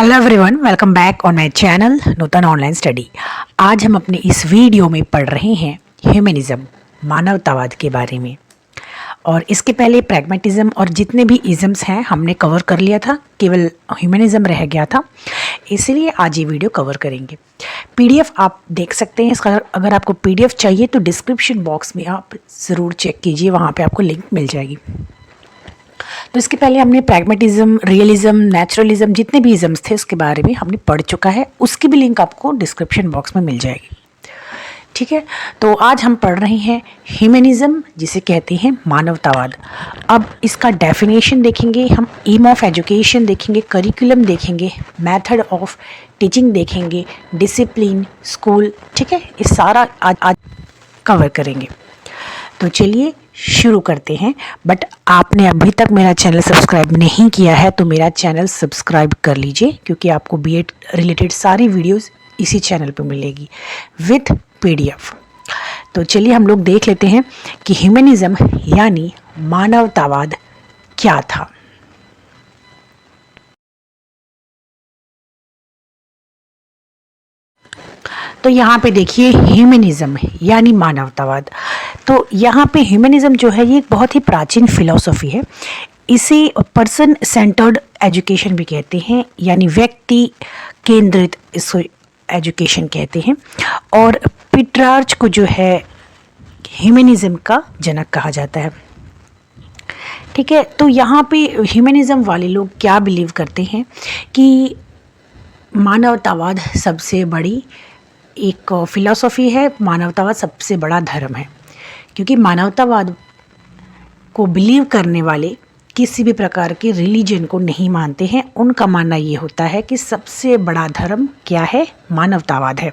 Hello everyone, welcome back on my channel Nutan online study. आज हम अपने इस वीडियो में पढ़ रहे हैं ह्यूमनिज्म, मानवतावाद के बारे में। और इसके पहले प्रैग्मेटिज्म और जितने भी इज़म्स हैं हमने कवर कर लिया था, केवल ह्यूमनिज्म रह गया था, इसलिए आज ये वीडियो कवर करेंगे। पीडीएफ आप देख सकते हैं इसका। अगर आपको पीडीएफ चाहिए तो डिस्क्रिप्शन बॉक्स में आप ज़रूर चेक कीजिए, वहाँ पे आपको लिंक मिल जाएगी। तो इसके पहले हमने प्रैग्मेटिज्म, रियलिज्म, नेचुरलिज्म, जितने भी इज़म्स थे उसके बारे में हमने पढ़ चुका है। उसकी भी लिंक आपको डिस्क्रिप्शन बॉक्स में मिल जाएगी। ठीक है, तो आज हम पढ़ रहे हैं ह्यूमनिज्म, जिसे कहते हैं मानवतावाद। अब इसका डेफिनेशन देखेंगे हम, एम ऑफ एजुकेशन देखेंगे, करिकुलम देखेंगे, मेथड ऑफ टीचिंग देखेंगे, डिसिप्लिन, स्कूल। ठीक है, ये सारा आज कवर करेंगे। तो चलिए शुरू करते हैं। बट आपने अभी तक मेरा चैनल सब्सक्राइब नहीं किया है तो मेरा चैनल सब्सक्राइब कर लीजिए, क्योंकि आपको बीएड रिलेटेड सारी वीडियोस इसी चैनल पे मिलेगी विथ पीडीएफ। तो चलिए हम लोग देख लेते हैं कि ह्यूमनिज्म यानी मानवतावाद क्या था। तो यहाँ पे देखिए ह्यूमनिज्म यानी मानवतावाद। तो यहाँ पे ह्यूमनिज्म जो है ये एक बहुत ही प्राचीन फिलॉसफी है। इसे पर्सन सेंटर्ड एजुकेशन भी कहते हैं, यानी व्यक्ति केंद्रित इसको एजुकेशन कहते हैं। और पिट्रार्च को जो है ह्यूमनिज्म का जनक कहा जाता है। ठीक है, तो यहाँ पे ह्यूमनिज्म वाले लोग क्या बिलीव करते हैं कि मानवतावाद सबसे बड़ी एक फिलॉसफी है, मानवतावाद सबसे बड़ा धर्म है। क्योंकि मानवतावाद को बिलीव करने वाले किसी भी प्रकार के रिलीजन को नहीं मानते हैं। उनका मानना ये होता है कि सबसे बड़ा धर्म क्या है, मानवतावाद है।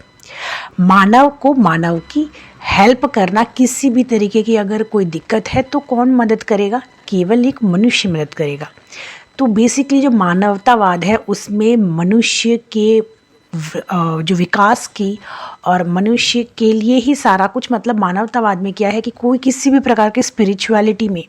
मानव को मानव की हेल्प करना, किसी भी तरीके की अगर कोई दिक्कत है तो कौन मदद करेगा, केवल एक मनुष्य मदद करेगा। तो बेसिकली जो मानवतावाद है उसमें मनुष्य के जो विकास की और मनुष्य के लिए ही सारा कुछ, मतलब मानवतावाद में क्या है कि कोई किसी भी प्रकार के स्पिरिचुअलिटी में,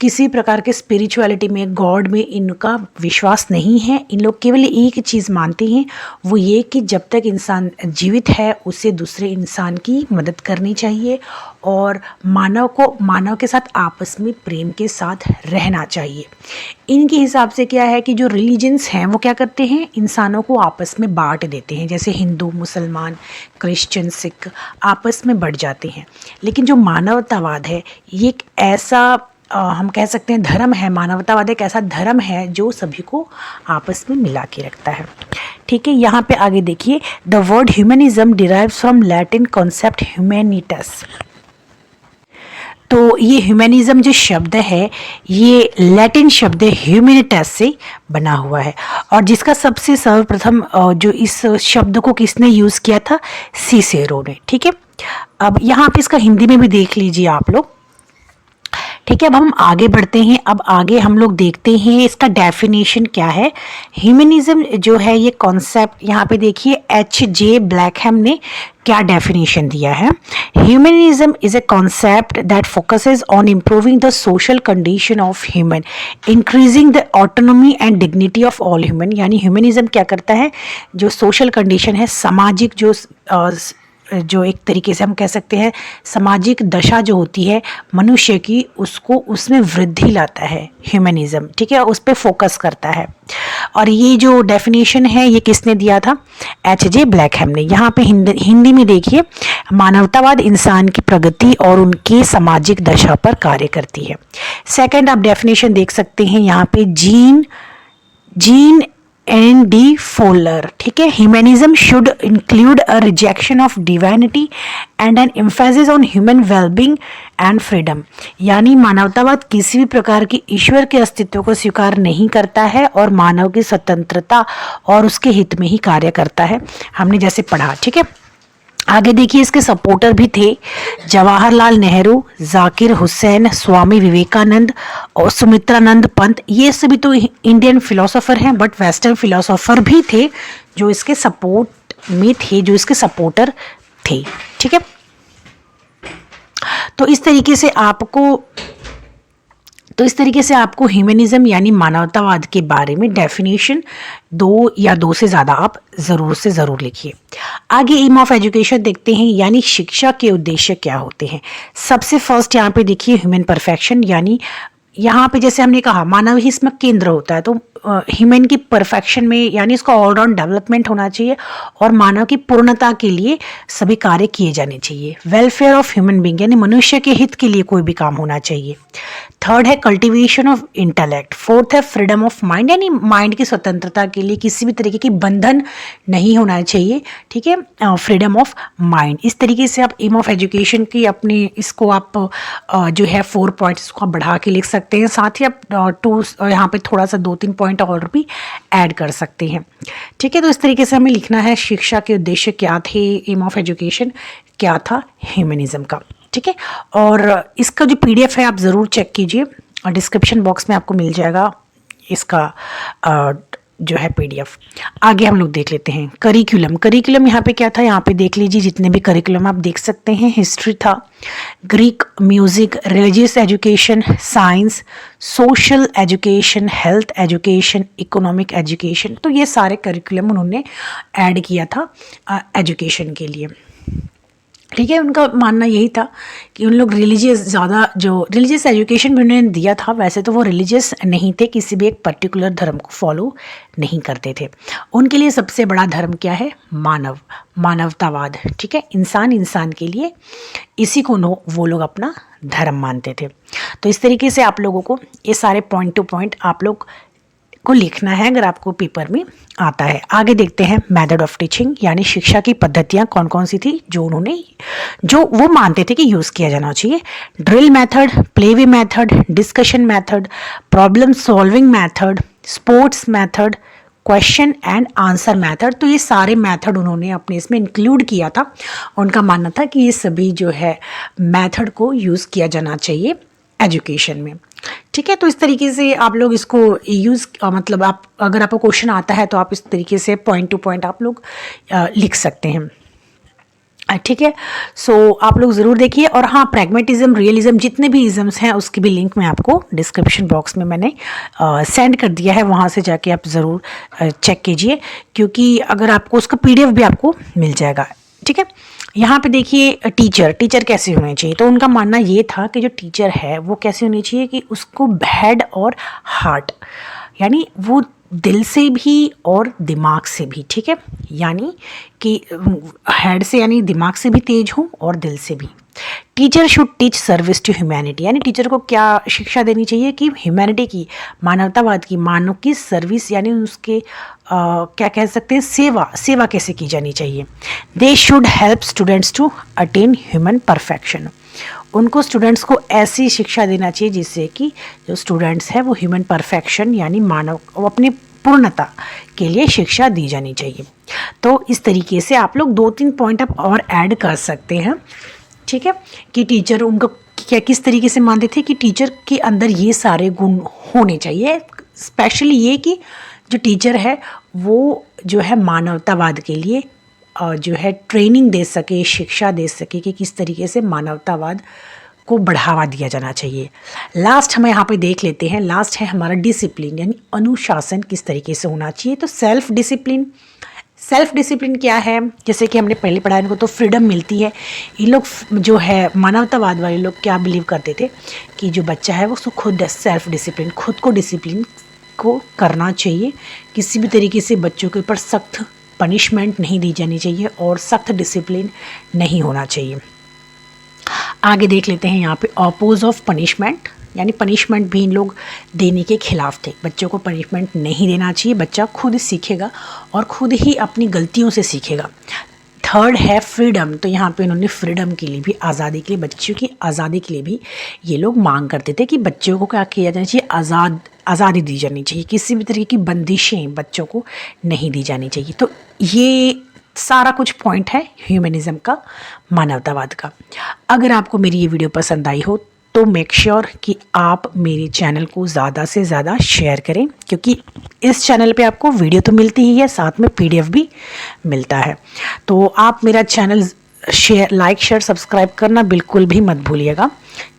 किसी प्रकार के स्पिरिचुअलिटी में, गॉड में इनका विश्वास नहीं है। इन लोग केवल एक चीज़ मानते हैं, वो ये कि जब तक इंसान जीवित है उसे दूसरे इंसान की मदद करनी चाहिए और मानव को मानव के साथ आपस में प्रेम के साथ रहना चाहिए। इनके हिसाब से क्या है कि जो रिलीजन्स हैं वो क्या करते हैं, इंसानों को आपस में बांट देते हैं। जैसे हिंदू, मुसलमान, क्रिश्चियन, सिख आपस में बढ़ जाते हैं। लेकिन जो मानवतावाद है ये एक ऐसा हम कह सकते हैं धर्म है। मानवतावाद एक ऐसा धर्म है जो सभी को आपस में मिला के रखता है। ठीक है, यहाँ पे आगे देखिए, the word humanism derives from Latin concept humanitas. तो ये ह्यूमनिज्म जो शब्द है ये लैटिन शब्द ह्यूमैनिटस से बना हुआ है, और जिसका सबसे सर्वप्रथम जो इस शब्द को किसने यूज़ किया था, सीसेरो ने। ठीक है, अब यहाँ पे इसका हिंदी में भी देख लीजिए आप लोग। ठीक है, अब हम आगे बढ़ते हैं। अब आगे हम लोग देखते हैं इसका डेफिनेशन क्या है। ह्यूमनिज्म जो है ये कॉन्सेप्ट, यहाँ पे देखिए H.J. ब्लैकहैम ने क्या डेफिनेशन दिया है। Humanism is a concept that focuses on improving the social condition of human, increasing the autonomy and dignity of all human. यानी ह्यूमनिज्म क्या करता है, जो सोशल कंडीशन है, सामाजिक जो एक तरीके से हम कह सकते हैं सामाजिक दशा जो होती है मनुष्य की, उसको उसमें वृद्धि लाता है ह्यूमनिज्म। ठीक है, उस पर फोकस करता है। और ये जो डेफिनेशन है ये किसने दिया था, H.J. ब्लैकहैम ने। यहाँ पे हिंदी में देखिए, मानवतावाद इंसान की प्रगति और उनकी सामाजिक दशा पर कार्य करती है। सेकंड आप डेफिनेशन देख सकते हैं यहाँ पे जीन एन डी फोलर। ठीक है, humanism should include a rejection of divinity and N emphasis on human wellbeing and freedom. यानी मानवतावाद किसी भी प्रकार की ईश्वर के अस्तित्व को स्वीकार नहीं करता है और मानव की स्वतंत्रता और उसके हित में ही कार्य करता है, हमने जैसे पढ़ा। ठीक है, आगे देखिए इसके सपोर्टर भी थे जवाहरलाल नेहरू, जाकिर हुसैन, स्वामी विवेकानंद और सुमित्रानंद पंत। ये सभी तो इंडियन फिलोसोफर हैं, बट वेस्टर्न फिलोसोफर भी थे जो इसके सपोर्ट में थे, जो इसके सपोर्टर थे। ठीक है, तो इस तरीके से आपको तो इस तरीके से आपको ह्यूमनिज्म यानी मानवतावाद के बारे में डेफिनेशन 2 या 2 से ज़्यादा आप ज़रूर से ज़रूर लिखिए। आगे एम ऑफ एजुकेशन देखते हैं, यानी शिक्षा के उद्देश्य क्या होते हैं। सबसे फर्स्ट यहाँ पे देखिए ह्यूमन परफेक्शन, यानी यहाँ पे जैसे हमने कहा मानव ही इसमें केंद्र होता है, तो ह्यूमन की परफेक्शन में यानी इसका ऑलराउंड डेवलपमेंट होना चाहिए और मानव की पूर्णता के लिए सभी कार्य किए जाने चाहिए। वेलफेयर ऑफ ह्यूमन बीइंग यानी मनुष्य के हित के लिए कोई भी काम होना चाहिए। थर्ड है कल्टीवेशन ऑफ इंटेलेक्ट। फोर्थ है फ्रीडम ऑफ माइंड, यानी माइंड की स्वतंत्रता के लिए किसी भी तरीके की बंधन नहीं होना चाहिए, ठीक है, फ्रीडम ऑफ माइंड। इस तरीके से आप एम ऑफ एजुकेशन की अपने इसको आप जो है 4 पॉइंट्स को आप बढ़ा के लिख सकते हैं। साथ ही आप 2 यहाँ पे थोड़ा सा 2-3 पॉइंट और भी ऐड कर सकते हैं, ठीक है। तो इस तरीके से हमें लिखना है शिक्षा के उद्देश्य क्या थे, एम ऑफ एजुकेशन क्या था ह्यूमनिज्म का, ठीक है। और इसका जो पीडीएफ है आप ज़रूर चेक कीजिए और डिस्क्रिप्शन बॉक्स में आपको मिल जाएगा इसका जो है पीडीएफ। आगे हम लोग देख लेते हैं करिकुलम। करिकुलम यहाँ पे क्या था, यहाँ पे देख लीजिए जितने भी करिकुलम आप देख सकते हैं। हिस्ट्री था, Greek, music, religious education, science, social education, health education, economic education, तो ये सारे करिकुलम उन्होंने ऐड किया था एजुकेशन के लिए, ठीक है। उनका मानना यही था कि उन लोग रिलीजियस ज़्यादा, जो रिलीजियस एजुकेशन भी उन्होंने दिया था, वैसे तो वो रिलीजियस नहीं थे, किसी भी एक पर्टिकुलर धर्म को फॉलो नहीं करते थे। उनके लिए सबसे बड़ा धर्म क्या है, मानवतावाद, ठीक है, इंसान के लिए, इसी को वो लोग अपना धर्म मानते थे। तो इस तरीके से आप लोगों को ये सारे पॉइंट टू पॉइंट आप लोग को लिखना है अगर आपको पेपर में आता है। आगे देखते हैं मेथड ऑफ टीचिंग, यानी शिक्षा की पद्धतियाँ कौन कौन सी थी जो वो मानते थे कि यूज़ किया जाना चाहिए। Drill method, playway method, discussion method, problem solving method, sports method, question and answer method, तो ये सारे मेथड उन्होंने अपने इसमें इंक्लूड किया था। उनका मानना था कि ये सभी जो है मेथड को यूज़ किया जाना चाहिए एजुकेशन में, ठीक है। तो इस तरीके से आप लोग इसको यूज़ मतलब आप अगर आपको क्वेश्चन आता है तो आप इस तरीके से पॉइंट टू पॉइंट आप लोग लिख सकते हैं, ठीक है। सो आप लोग ज़रूर देखिए। और हाँ, प्रैग्मेटिज्म, रियलिज्म, जितने भी इज़म्स हैं उसकी भी लिंक मैं आपको डिस्क्रिप्शन बॉक्स में मैंने सेंड कर दिया है, वहाँ से जाके आप ज़रूर चेक कीजिए, क्योंकि अगर आपको उसका पीडीएफ भी आपको मिल जाएगा, ठीक है। यहाँ पे देखिए टीचर कैसे होने चाहिए, तो उनका मानना ये था कि जो टीचर है वो कैसे होनी चाहिए कि उसको हेड और हार्ट, यानी वो दिल से भी और दिमाग से भी, ठीक है, यानी कि हेड से यानी दिमाग से भी तेज हो और दिल से भी। Teacher should teach service to humanity, यानी टीचर को क्या शिक्षा देनी चाहिए कि ह्यूमैनिटी की, मानवतावाद की, मानव की सर्विस, यानी उसके क्या कह सकते हैं, सेवा कैसे की जानी चाहिए। They should help students to attain human perfection, उनको स्टूडेंट्स को ऐसी शिक्षा देना चाहिए जिससे कि जो स्टूडेंट्स हैं वो ह्यूमन परफेक्शन यानी मानव अपनी पूर्णता के लिए शिक्षा दी जानी चाहिए। तो इस तरीके से आप लोग 2-3 पॉइंट आप और ऐड कर सकते हैं, ठीक है, कि टीचर उनको क्या किस तरीके से मानते थे कि टीचर के अंदर ये सारे गुण होने चाहिए। स्पेशली ये कि जो टीचर है वो जो है मानवतावाद के लिए जो है ट्रेनिंग दे सके, शिक्षा दे सके कि किस तरीके से मानवतावाद को बढ़ावा दिया जाना चाहिए। लास्ट हम यहाँ पे देख लेते हैं, लास्ट है हमारा डिसिप्लिन, यानी अनुशासन किस तरीके से होना चाहिए। तो सेल्फ डिसिप्लिन क्या है, जैसे कि हमने पहले पढ़ा, इनको तो फ्रीडम मिलती है। ये लोग जो है मानवतावाद वाले लोग क्या बिलीव करते थे कि जो बच्चा है वो उसको खुद सेल्फ डिसिप्लिन, खुद को डिसिप्लिन को करना चाहिए। किसी भी तरीके से बच्चों के ऊपर सख्त पनिशमेंट नहीं दी जानी चाहिए और सख्त डिसिप्लिन नहीं होना चाहिए। आगे देख लेते हैं यहाँ पे ऑपोज ऑफ पनिशमेंट, यानी पनिशमेंट भी इन लोग देने के खिलाफ थे। बच्चों को पनिशमेंट नहीं देना चाहिए, बच्चा खुद सीखेगा और खुद ही अपनी गलतियों से सीखेगा। थर्ड है फ्रीडम, तो यहाँ पे इन्होंने फ्रीडम के लिए भी, आज़ादी के लिए, बच्चों की आज़ादी के लिए भी ये लोग मांग करते थे कि बच्चों को क्या किया जाना चाहिए, आज़ादी दी जानी चाहिए, किसी भी तरीके की बंदिशें बच्चों को नहीं दी जानी चाहिए। तो ये सारा कुछ पॉइंट है ह्यूमनिज्म का, मानवतावाद का। अगर आपको मेरी ये वीडियो पसंद आई हो तो मेक श्योर कि आप मेरे चैनल को ज़्यादा से ज़्यादा शेयर करें, क्योंकि इस चैनल पे आपको वीडियो तो मिलती ही है, साथ में पीडीएफ भी मिलता है। तो आप मेरा चैनल लाइक शेयर सब्सक्राइब करना बिल्कुल भी मत भूलिएगा,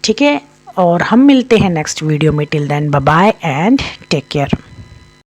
ठीक है। और हम मिलते हैं नेक्स्ट वीडियो में। Till then bye bye and take care.